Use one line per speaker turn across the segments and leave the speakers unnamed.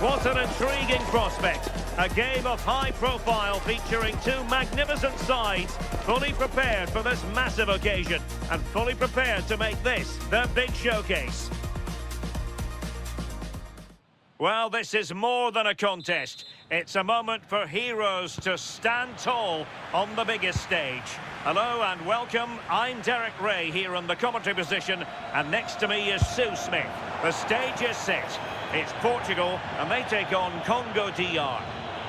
What an intriguing prospect. A game of high profile featuring two magnificent sides, fully prepared for this massive occasion and fully prepared to make this their big showcase. Well, this is more than a contest. It's a moment for heroes to stand tall on the biggest stage. Hello and welcome. I'm Derek Ray here in the commentary position, and next to me is Sue Smith. The stage is set. It's Portugal, and they take on Congo DR.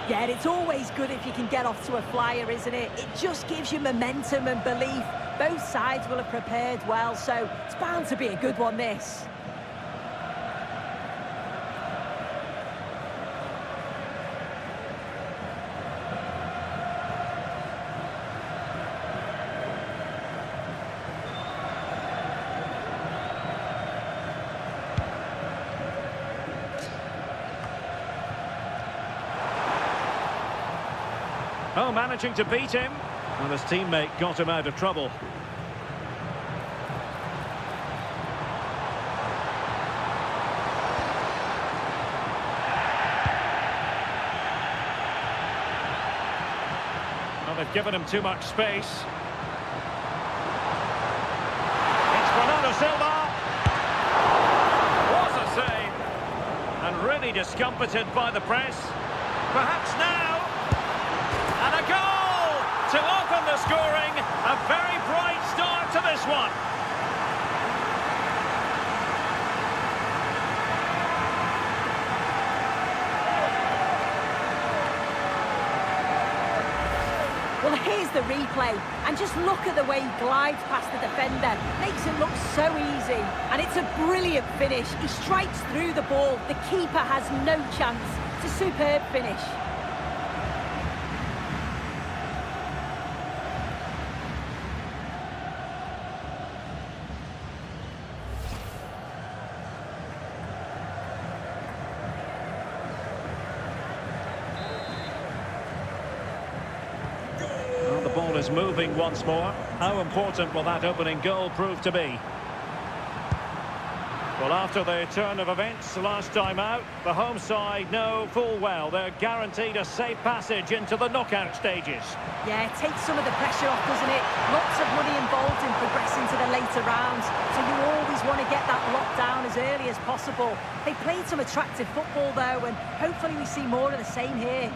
Yeah, it's always good if you can get off to a flyer, isn't it? It just gives you momentum and belief. Both sides will have prepared well, so it's bound to be a good one, this.
Oh, managing to beat him. And his teammate got him out of trouble. Well, they've given him too much space. It's Bernardo Silva. What a save. And really discomfited by the press. Perhaps now. And a goal to open the scoring. A very bright start to this one.
Well, here's the replay. And just look at the way he glides past the defender. Makes it look so easy. And it's a brilliant finish. He strikes through the ball. The keeper has no chance. It's a superb finish.
The ball is moving once more. How important will that opening goal prove to be? Well, after the turn of events last time out, the home side know full well they're guaranteed a safe passage into the knockout stages.
Yeah, it takes some of the pressure off, doesn't it? Lots of money involved in progressing to the later rounds, so you always want to get that locked down as early as possible. They played some attractive football, though, and hopefully we see more of the same here.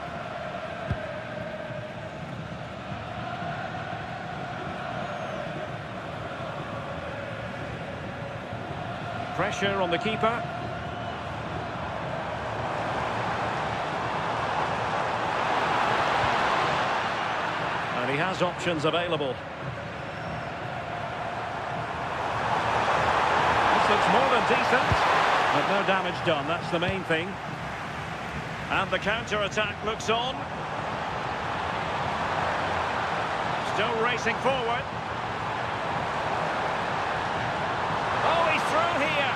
Pressure on the keeper. And he has options available. This looks more than decent. But no damage done, that's the main thing. And the counter-attack looks on. Still racing forward. Oh, he's through here.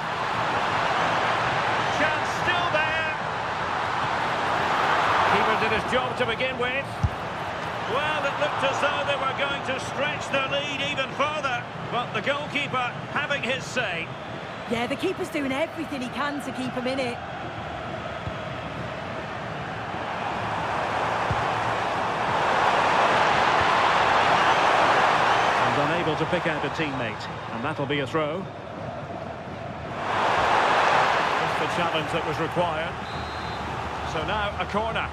Chance still there. Keeper did his job to begin with. Well, it looked as though they were going to stretch their lead even further. But the goalkeeper having his say.
Yeah, the keeper's doing everything he can to keep him in it.
And unable to pick out a teammate. And that'll be a throw. The challenge that was required. So now a corner.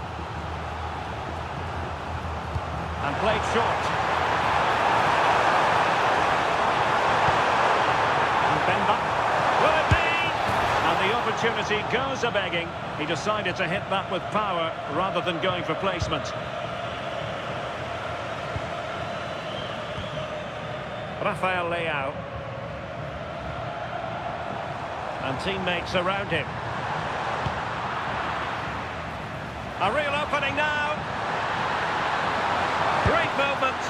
And played short. And then back. Will it be? And the opportunity goes a-begging. He decided to hit that with power rather than going for placement. Rafael Leao. And teammates around him. A real opening now. Great movement.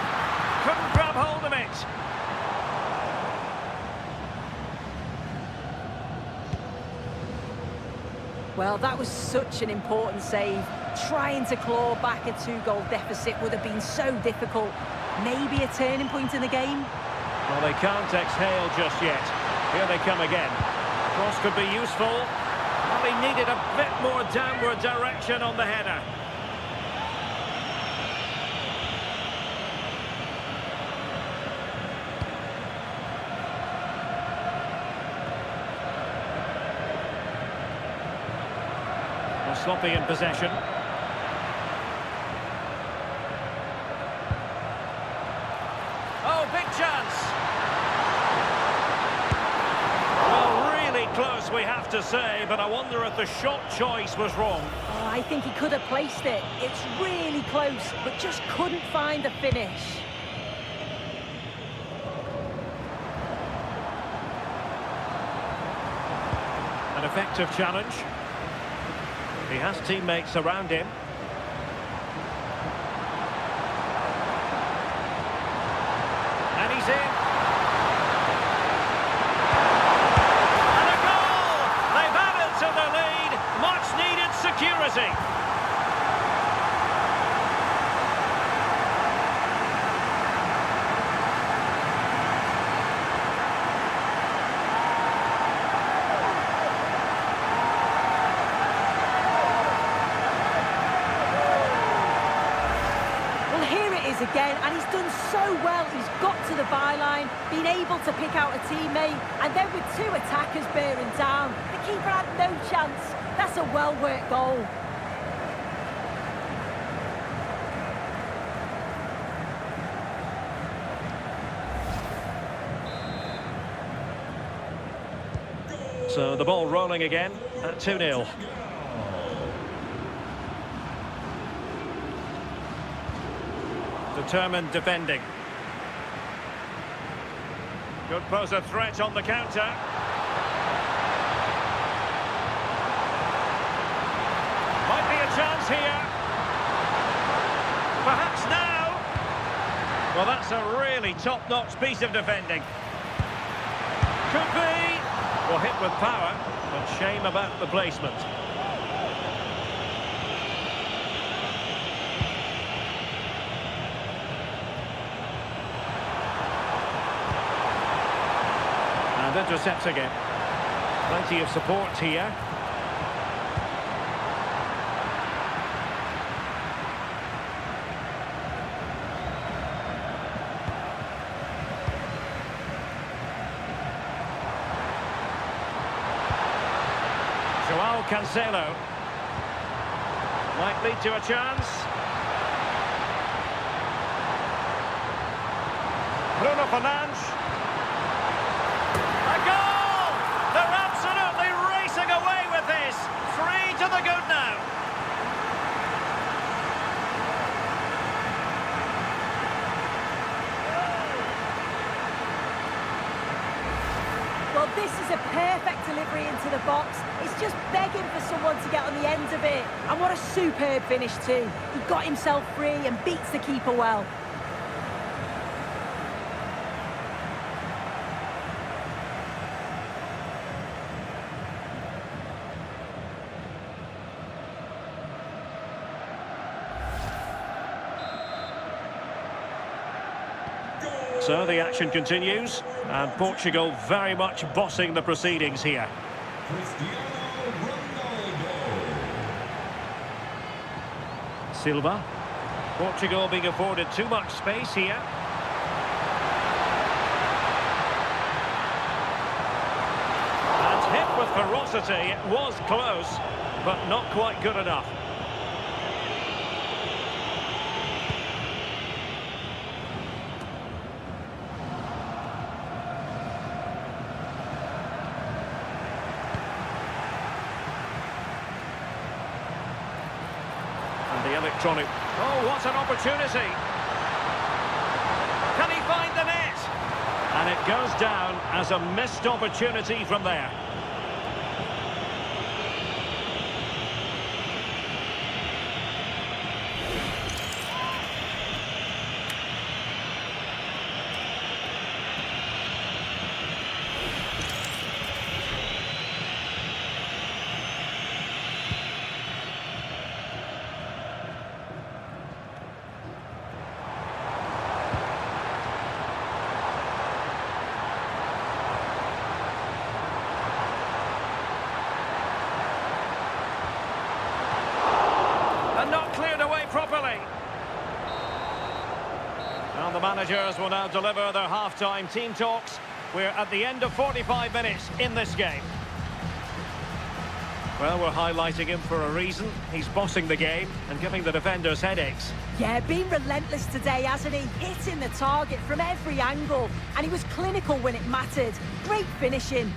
Couldn't grab hold of it.
Well, that was such an important save. Trying to claw back a two-goal deficit would have been so difficult. Maybe a turning point in the game.
Well, they can't exhale just yet. Here they come again. Cross could be useful. Well, he needed a bit more downward direction on the header. Well, sloppy in possession. Oh, big chance! Well, really close, we have to say, but I wonder if the shot choice was wrong.
Oh, I think he could have placed it. It's really close, but just couldn't find the finish.
An effective challenge. He has teammates around him. And he's in. And a goal! They've added to the lead. Much needed security.
Again, and he's done so well. He's got to the byline, been able to pick out a teammate, and then with two attackers bearing down, the keeper had no chance. That's a well-worked goal.
So the ball rolling again at 2-0. Determined defending. Could pose a threat on the counter. Might be a chance here. Perhaps now. Well, that's a really top-notch piece of defending. Could be. Well, hit with power, but shame about the placement. And intercepts again. Plenty of support here. Joao Cancelo. Might lead to a chance. Bruno Fernandes. A goal! They're absolutely racing away with this. 3 to the good now.
Well, this is a perfect delivery into the box. It's just begging for someone to get on the end of it. And what a superb finish too. He got himself free and beats the keeper well.
So the action continues, and Portugal very much bossing the proceedings here. Silva. Portugal being afforded too much space here. And hit with ferocity. It was close, but not quite good enough. The electronic. Oh, what an opportunity. Can he find the net? And it goes down as a missed opportunity from there. the managers will now deliver their half-time team talks. We're at the end of 45 minutes in this game. Well, we're highlighting him for a reason. He's bossing the game and giving the defenders headaches.
Yeah, been relentless today, hasn't he? Hitting the target from every angle. And he was clinical when it mattered. Great finishing.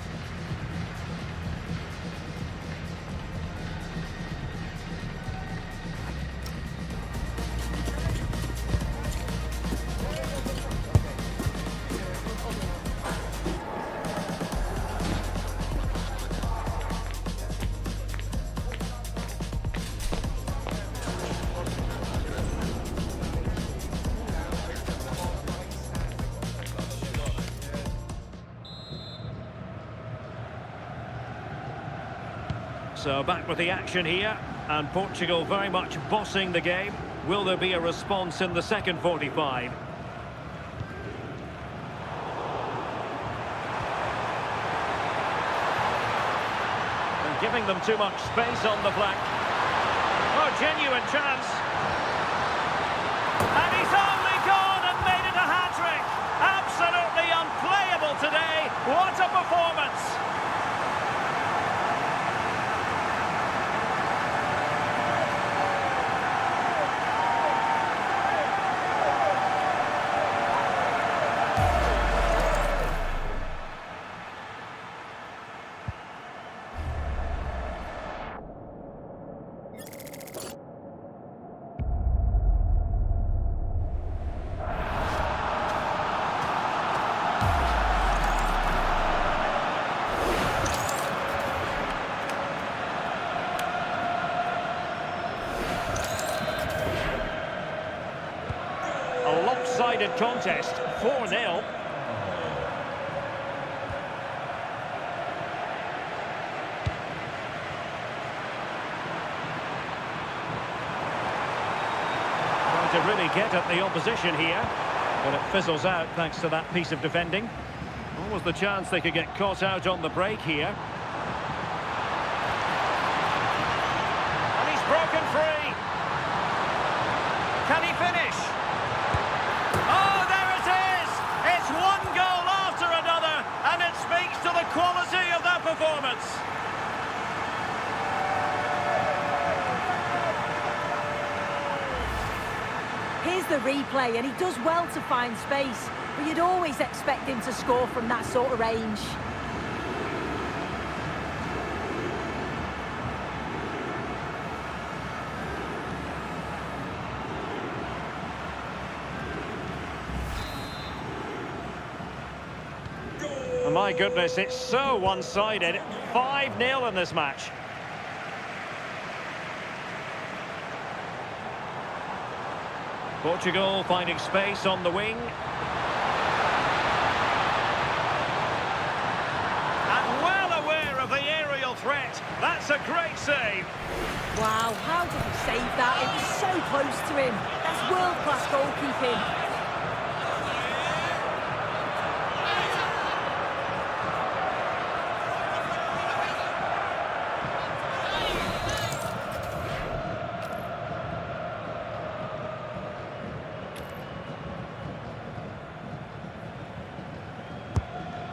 So back with the action here, and Portugal very much bossing the game. Will there be a response in the second 45? And giving them too much space on the flank. Oh, genuine chance. And he's only gone and made it a hat-trick. Absolutely unplayable today. What a performance. A lopsided contest, 4-0. Trying to really get at the opposition here, but it fizzles out thanks to that piece of defending. What was the chance they could get caught out on the break here? And he's broken free. Can he finish? Oh, there it is! It's one goal after another, and it speaks to the quality of their performance.
Here's the replay, and he does well to find space, but you'd always expect him to score from that sort of range.
Oh, my goodness, it's so one-sided. 5-0 in this match. Portugal finding space on the wing. And well aware of the aerial threat. That's a great save.
Wow, how did he save that? It was so close to him. That's world-class goalkeeping.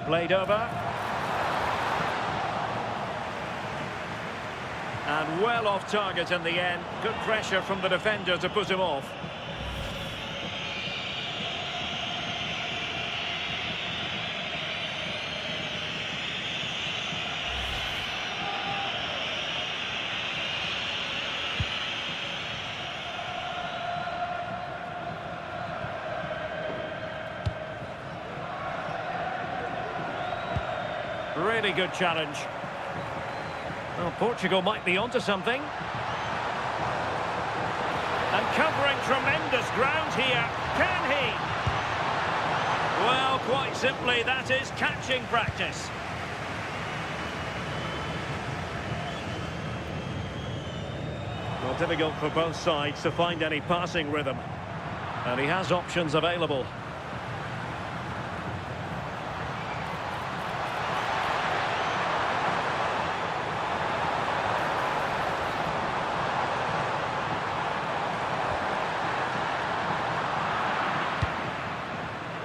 Played over. And well off target in the end. Good pressure from the defender to put him off. Really good challenge. Well, Portugal might be onto something. And covering tremendous ground here. Can he? Well, quite simply, that is catching practice. Well, difficult for both sides to find any passing rhythm. And he has options available.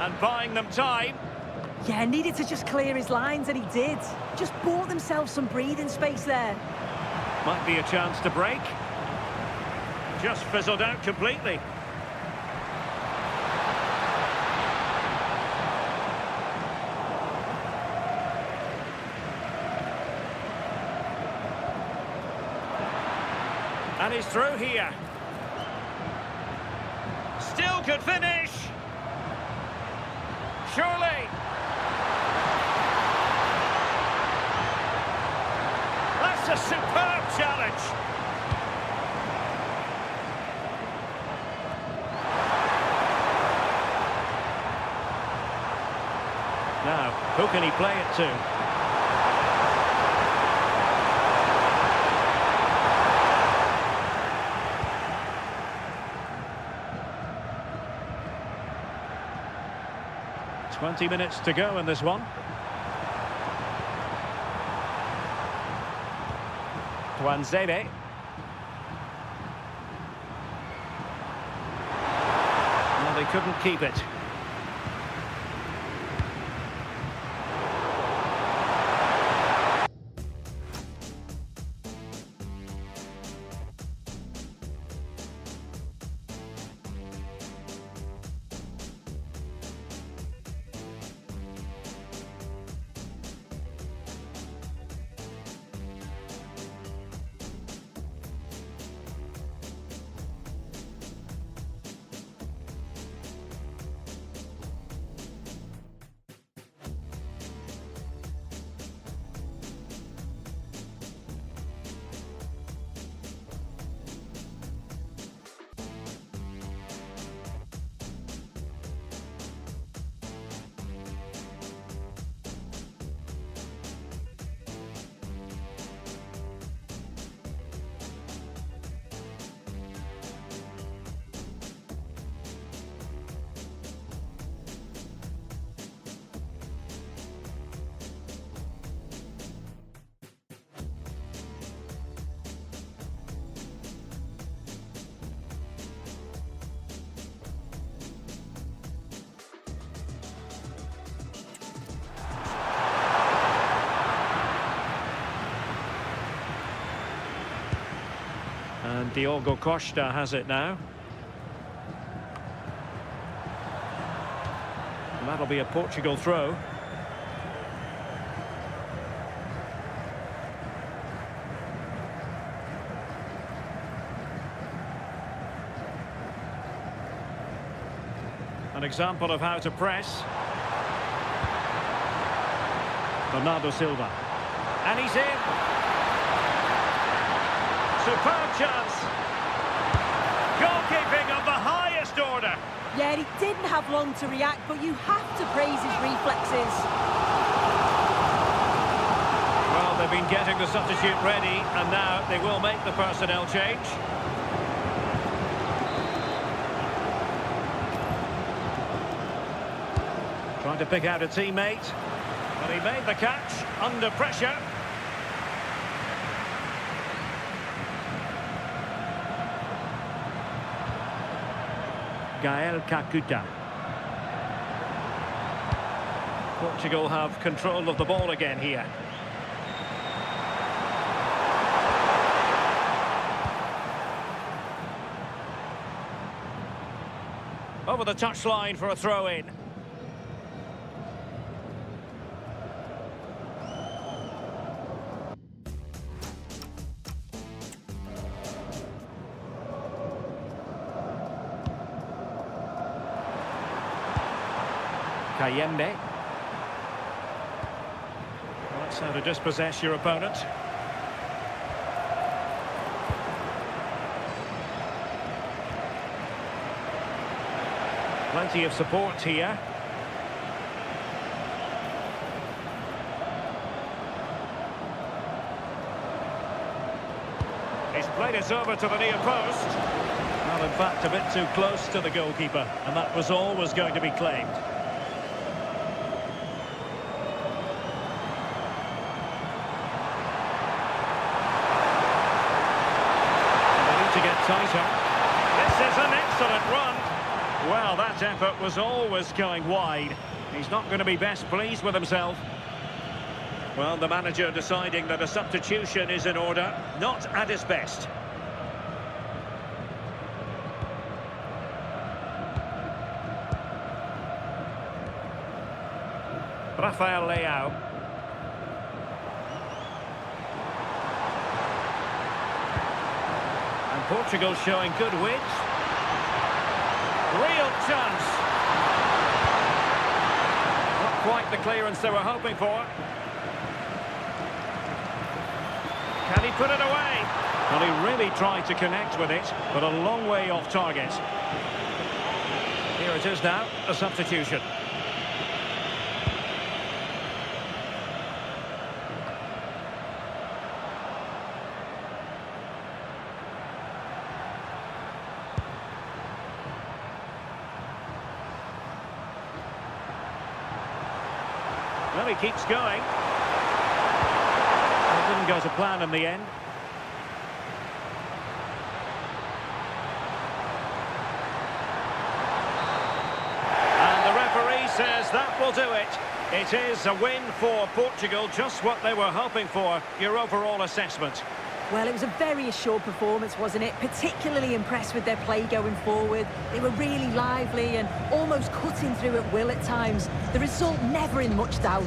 and buying them time.
Yeah, needed to just clear his lines, and he did. Just bought themselves some breathing space there.
Might be a chance to break. Just fizzled out completely. And he's through here. Still could finish. Surely. That's a superb challenge. Now, who can he play it to? Twenty minutes to go in this one. Tuanzebe. Well, they couldn't keep it. And Diogo Costa has it now. And that'll be a Portugal throw. An example of how to press. Bernardo Silva. And he's in. Superb chance. Goalkeeping of the highest order.
Yeah, he didn't have long to react, but you have to praise his reflexes.
Well, they've been getting the substitute ready, and now they will make the personnel change. Trying to pick out a teammate, but he made the catch under pressure. Gael Kakuta. Portugal have control of the ball again here. Over the touchline for a throw-in. Kayembe. Well, that's how to dispossess your opponent. Plenty of support here. He's played it over to the near post. Well, in fact, a bit too close to the goalkeeper, and that was always going to be claimed. They need to get tighter. This is an excellent run. Well, that effort was always going wide. He's not going to be best pleased with himself. Well, the manager deciding that a substitution is in order, not at his best. Rafael Leao. And Portugal showing good wit. Real chance. Not quite the clearance they were hoping for. Can he put it away? Well, he really tried to connect with it, but a long way off target. Here it is now, a substitution. Well, he keeps going. It didn't go to plan in the end. And the referee says that will do it. It is a win for Portugal, just what they were hoping for. Your overall assessment?
Well, it was a very assured performance, wasn't it? Particularly impressed with their play going forward. They were really lively and almost cutting through at will at times. The result never in much doubt.